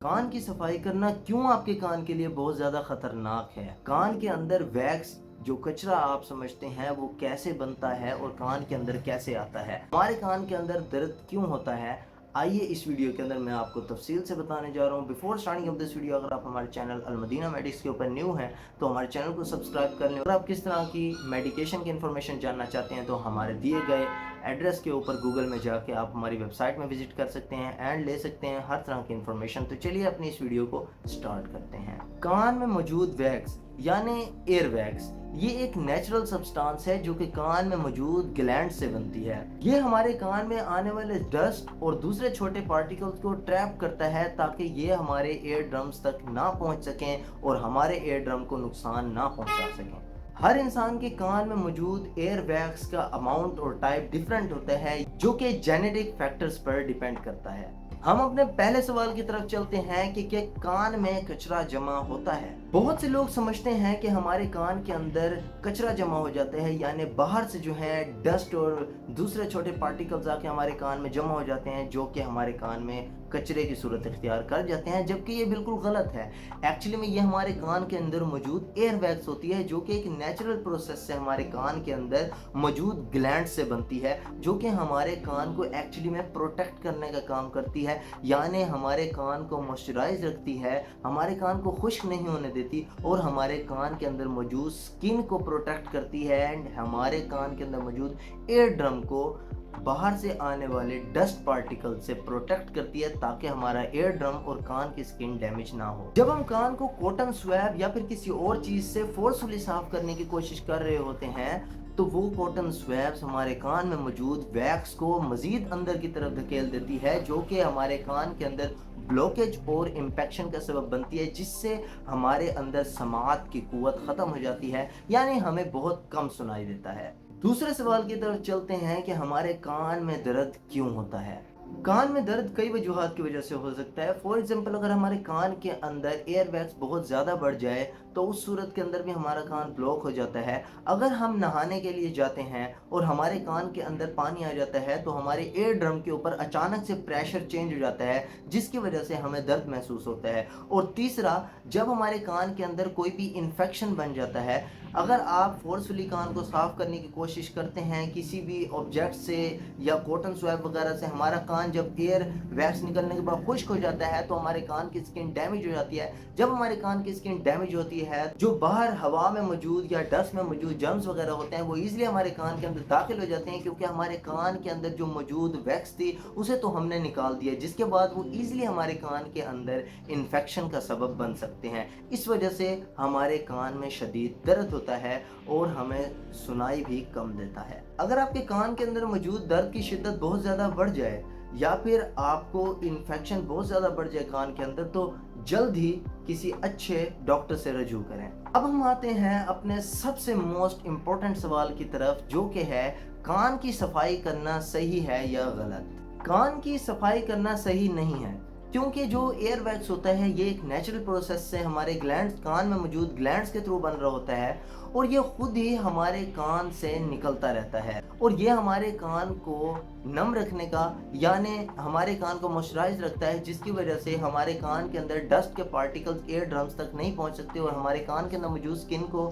कान की सफाई करना क्यों आपके कान के लिए बहुत ज़्यादा खतरनाक है? कान के अंदर वैक्स जो कचरा आप समझते हैं वो कैसे बनता है और कान के अंदर कैसे आता है? हमारे कान के अंदर दर्द क्यों होता है? आइए इस वीडियो के अंदर मैं आपको तफसील से बताने जा रहा हूँ। Before starting of this video, अगर आप हमारे चैनल अलमदीना मेडिक्स के ऊपर न्यू हैं तो हमारे चैनल को सब्सक्राइब कर लें। और आप किस तरह की मेडिकेशन की इन्फॉर्मेशन जानना चाहते हैं तो हमारे दिए गए एड्रेस के ऊपर गूगल में जाके आप हमारी वेबसाइट में विजिट कर सकते हैं एंड ले सकते हैं हर तरह की इन्फॉर्मेशन। तो चलिए अपनी इस वीडियो को स्टार्ट करते हैं। कान में मौजूद वैक्स यानी एयर वैक्स ये एक नेचुरल सब्सटेंस है जो कि कान में मौजूद ग्लैंड से बनती है। ये हमारे कान में आने वाले डस्ट और दूसरे छोटे पार्टिकल्स को ट्रैप करता है ताकि ये हमारे एयर ड्रम्स तक ना पहुंच सकें और हमारे एयर ड्रम को नुकसान ना पहुंचा सकें। हर इंसान के कान में मौजूद एयर वैक्स का अमाउंट और टाइप डिफरेंट होता है जो कि जेनेटिक फैक्टर्स पर डिपेंड करता है। हम अपने पहले सवाल की तरफ चलते हैं कि क्या कान में कचरा जमा होता है। बहुत से लोग समझते हैं कि हमारे कान के अंदर कचरा जमा हो जाता है, यानी बाहर से जो है डस्ट और दूसरे छोटे पार्टिकल्स आके हमारे कान में जमा हो जाते हैं जो कि हमारे कान में कचरे की सूरत इख्तियार कर जाते हैं, जबकि ये बिल्कुल गलत है। एक्चुअली में ये हमारे कान के अंदर मौजूद एयर वैक्स होती है जो कि एक नेचुरल प्रोसेस से हमारे कान के अंदर मौजूद ग्लैंड से बनती है जो कि हमारे कान को एक्चुअली में प्रोटेक्ट करने का काम करती है, यानी हमारे कान को मॉइस्चराइज रखती है, हमारे कान को खुश्क नहीं होने देती और हमारे कान के अंदर मौजूद स्किन को प्रोटेक्ट करती है एंड हमारे कान के अंदर मौजूद एयर ड्रम को बाहर से आने वाले डस्ट पार्टिकल से प्रोटेक्ट करती है ताकि हमारा एयर ड्रम और कान की स्किन डैमेज ना हो। जब हम कान को कॉटन स्वैब या फिर किसी और चीज से फोर्सफुली साफ करने की कोशिश कर रहे होते हैं तो वो कॉटन स्वैब्स हमारे कान में मौजूद वैक्स को मजीद अंदर की तरफ धकेल देती है जो कि हमारे कान के अंदर ब्लॉकेज और इन्फेक्शन का सबब बनती है, जिससे हमारे अंदर समाअत की कुव्वत खत्म हो जाती है, यानी हमें बहुत कम सुनाई देता है। दूसरे सवाल की तरफ चलते हैं कि हमारे कान में दर्द क्यों होता है। कान में दर्द कई वजूहात की वजह से हो सकता है। फॉर एग्जांपल, अगर हमारे कान के अंदर एयर वैक्स बहुत ज़्यादा बढ़ जाए तो उस सूरत के अंदर भी हमारा कान ब्लॉक हो जाता है। अगर हम नहाने के लिए जाते हैं और हमारे कान के अंदर पानी आ जाता है तो हमारे एयर ड्रम के ऊपर अचानक से प्रेशर चेंज हो जाता है जिसकी वजह से हमें दर्द महसूस होता है। और तीसरा, जब हमारे कान के अंदर कोई भी इन्फेक्शन बन जाता है, अगर आप फोर्सफुली कान को साफ करने की कोशिश करते हैं किसी भी ऑब्जेक्ट से या कॉटन स्वैब वगैरह से, हमारा कान जब एयर वैक्स निकलने के बाद खुश्क हो जाता है तो हमारे कान की स्किन डैमेज हो जाती है। जब हमारे कान की स्किन डैमेज होती है, जो बाहर हवा में मौजूद या डस्ट में मौजूद जर्म्स वगैरह होते हैं वो इजीली हमारे कान के अंदर दाखिल हो जाते हैं, क्योंकि हमारे कान के अंदर जो मौजूद वैक्स थी उसे तो हमने निकाल दिया, जिसके बाद वो इजीली हमारे कान के अंदर इन्फेक्शन का सबब बन सकते हैं। इस वजह से हमारे कान में शदीद दर्द होता है और हमें सुनाई भी कम देता है। अगर आपके कान के अंदर मौजूद दर्द की शिद्दत बहुत ज़्यादा बढ़ जाए या फिर आपको इन्फेक्शन बहुत ज़्यादा बढ़ जाए कान के अंदर तो जल्द ही किसी अच्छे डॉक्टर से रजू करें। अब हम आते हैं अपने सबसे मोस्ट इम्पोर्टेंट सवाल की तरफ, जो कि है कान की सफाई करना सही है या गलत। कान की सफाई करना सही नहीं है, क्योंकि जो एयर वैक्स होता है ये एक नेचुरल प्रोसेस से हमारे ग्लैंड्स, कान में मौजूद ग्लैंड्स के थ्रू बन रहा होता है और ये खुद ही हमारे कान से निकलता रहता है और ये हमारे कान को नम रखने का, यानी हमारे कान को मॉइस्चराइज रखता है, जिसकी वजह से हमारे कान के अंदर डस्ट के पार्टिकल्स एयर ड्रम्स तक नहीं पहुंच सकते और हमारे कान के अंदर मौजूद स्किन को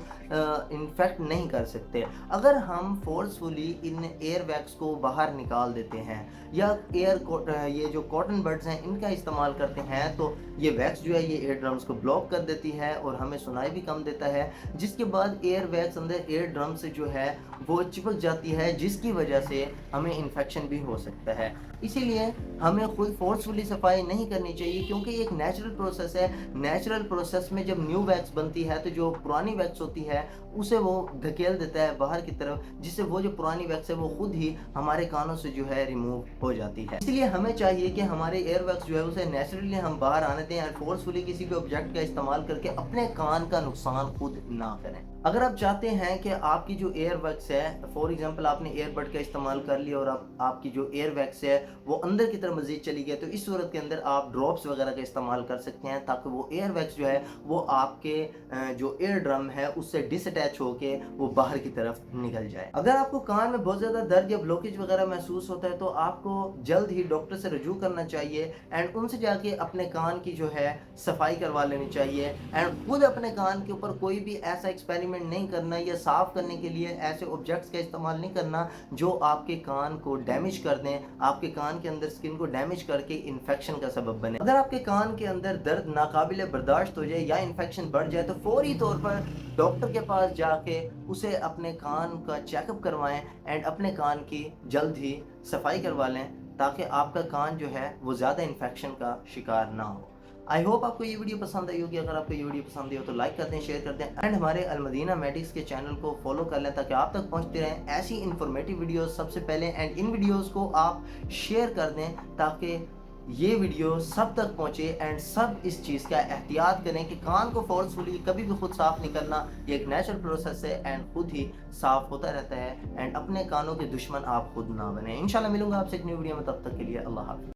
इन्फेक्ट नहीं कर सकते। अगर हम फोर्सफुली इन एयर वैक्स को बाहर निकाल देते हैं या ये जो कॉटन बड्स हैं इनका इस्तेमाल करते हैं तो ये वैक्स जो है ये एयर ड्रम्स को ब्लॉक कर देती है और हमें सुनाई भी कम देता है, जिसके बाद एयर वैक्स अंदर एयर ड्रम से जो है वो चिपक जाती है, जिसकी वजह से हमें इन्फेक्शन भी हो सकता है। इसीलिए हमें खुद फोर्सफुली सफाई नहीं करनी चाहिए, क्योंकि एक नेचुरल प्रोसेस है। नेचुरल प्रोसेस में जब न्यू वैक्स बनती है तो जो पुरानी वैक्स होती है उसे वो धकेल देता है बाहर की तरफ, जिससे वो जो पुरानी वैक्स है वो खुद ही हमारे कानों से जो है रिमूव हो जाती है। इसलिए हमें चाहिए कि हमारे एयर वैक्स जो है उसे नेचुरली हम बाहर आने दें और फोर्सफुली किसी भी ऑब्जेक्ट का इस्तेमाल करके अपने कान का नुकसान खुद ना करें। अगर आप चाहते हैं कि आपकी जो एयर वैक्स ویکس ہے، فار ایگزامپل آپ نے ایئر بڈ کا استعمال کر لیا اور آپ کی جو ایئر ویکس ہے وہ اندر کی طرف مزید چلی گئی، تو اس صورت کے اندر آپ ڈراپس وغیرہ کا استعمال کر سکتے ہیں تاکہ وہ ایئر ویکس جو ہے وہ آپ کے جو ایئر ڈرم ہے اس سے ڈس اٹیچ ہو کے وہ باہر کی طرف نکل جائے۔ اگر آپ کو کان میں بہت زیادہ درد یا بلوکیج وغیرہ محسوس ہوتا ہے تو آپ کو جلد ہی ڈاکٹر سے رجوع کرنا چاہیے اینڈ ان سے جا کے اپنے کان کی جو ہے صفائی کروا لینی چاہیے، اینڈ خود اپنے کان کے اوپر کوئی بھی ایسا ایکسپیریمنٹ نہیں کرنا یا صاف کرنے کے لیے ایسے آبجیکٹس کا استعمال نہیں کرنا جو آپ کے کان کو ڈیمیج کر دیں، آپ کے کان کے اندر سکن کو ڈیمیج کر کے انفیکشن کا سبب بنے۔ اگر آپ کے کان کے اندر درد ناقابل برداشت ہو جائے یا انفیکشن بڑھ جائے تو فوری طور پر ڈاکٹر کے پاس جا کے اسے اپنے کان کا چیک اپ کروائیں اینڈ اپنے کان کی جلد ہی صفائی کروا لیں تاکہ آپ کا کان جو ہے وہ زیادہ انفیکشن کا شکار نہ ہو۔ آئی ہوپ آپ کو یہ ویڈیو پسند آئی ہوگی۔ اگر آپ کو یہ ویڈیو پسند آئی ہو تو لائک کر دیں، شیئر کر دیں اینڈ ہمارے المدینہ میڈکس کے چینل کو فالو کر لیں تاکہ آپ تک پہنچتے رہیں ایسی انفارمیٹیو ویڈیوز سب سے پہلے، اینڈ ان ویڈیوز کو آپ شیئر کر دیں تاکہ یہ ویڈیو سب تک پہنچے اینڈ سب اس چیز کا احتیاط کریں کہ کان کو فورسفلی کبھی بھی خود صاف نہیں کرنا، یہ ایک نیچرل پروسیس ہے اینڈ خود ہی صاف ہوتا رہتا ہے، اینڈ اپنے کانوں کے دشمن آپ خود نہ بنیں۔ انشاءاللہ ملوں گا آپ سے ایک نیو ویڈیو میں، تب تک کے لیے اللہ حافظ۔